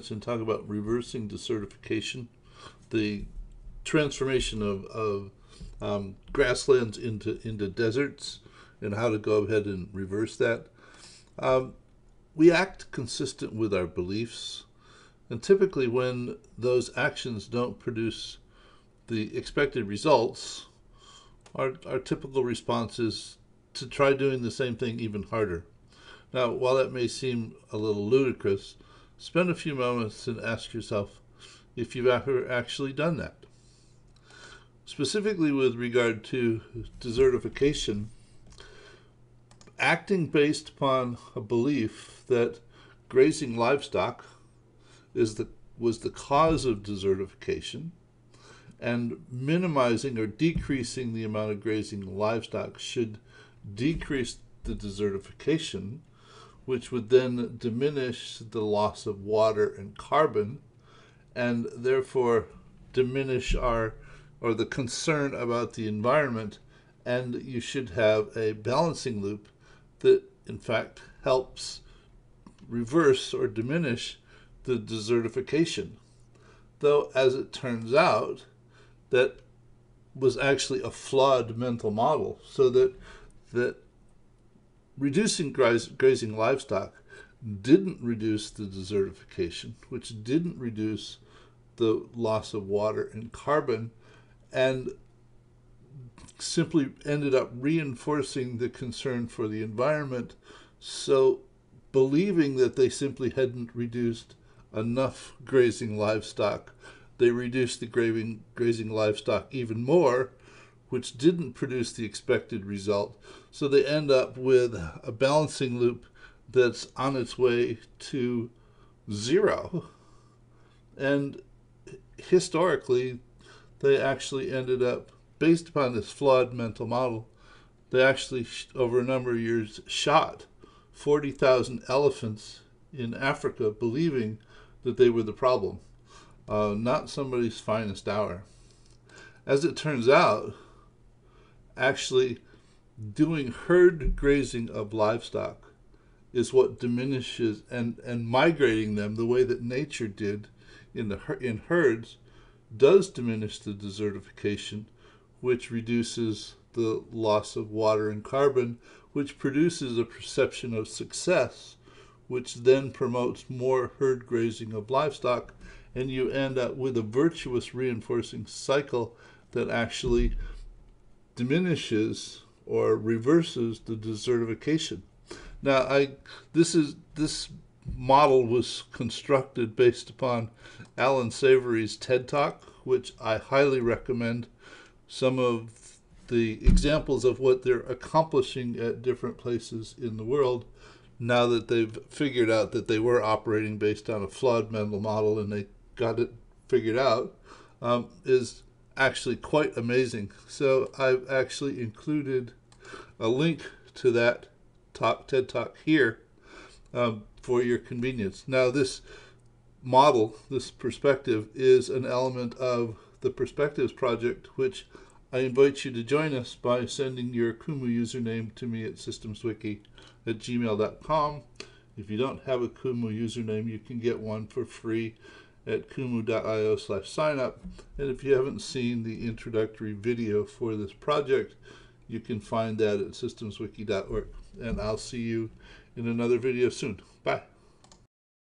minutes and talk about reversing desertification, the transformation of grasslands into deserts, and how to go ahead and reverse that. We act consistent with our beliefs, and typically when those actions don't produce the expected results, our typical response is to try doing the same thing even harder. Now, while that may seem a little ludicrous, spend a few moments and ask yourself if you've ever actually done that. Specifically with regard to desertification, acting based upon a belief that grazing livestock was the cause of desertification, and minimizing or decreasing the amount of grazing livestock should decrease the desertification, which would then diminish the loss of water and carbon, and therefore diminish the concern about the environment. And you should have a balancing loop that in fact helps reverse or diminish the desertification. Though, as it turns out, that was actually a flawed mental model, so that reducing grazing livestock didn't reduce the desertification, which didn't reduce the loss of water and carbon, and simply ended up reinforcing the concern for the environment. So believing that they simply hadn't reduced enough grazing livestock, they reduced the grazing livestock even more, which didn't produce the expected result. So they end up with a balancing loop that's on its way to zero. And historically, they actually ended up, based upon this flawed mental model, they actually, over a number of years, shot 40,000 elephants in Africa, believing that they were the problem. Not somebody's finest hour. As it turns out, actually doing herd grazing of livestock is what diminishes, and migrating them the way that nature did in herds does diminish the desertification, which reduces the loss of water and carbon, which produces a perception of success, which then promotes more herd grazing of livestock, and you end up with a virtuous reinforcing cycle that actually diminishes or reverses the desertification. Now, this model was constructed based upon Alan Savory's TED Talk, which I highly recommend. Some of the examples of what they're accomplishing at different places in the world, now that they've figured out that they were operating based on a flawed mental model and they got it figured out, is actually quite amazing. So I've actually included a link to that TED Talk here for your convenience. Now, this model, this perspective, is an element of the Perspectives Project, which I invite you to join us by sending your Kumu username to me at systemswiki@gmail.com. If you don't have a Kumu username, you can get one for free at kumu.io/signup. And if you haven't seen the introductory video for this project, you can find that at systemswiki.org. And I'll see you in another video soon. Bye.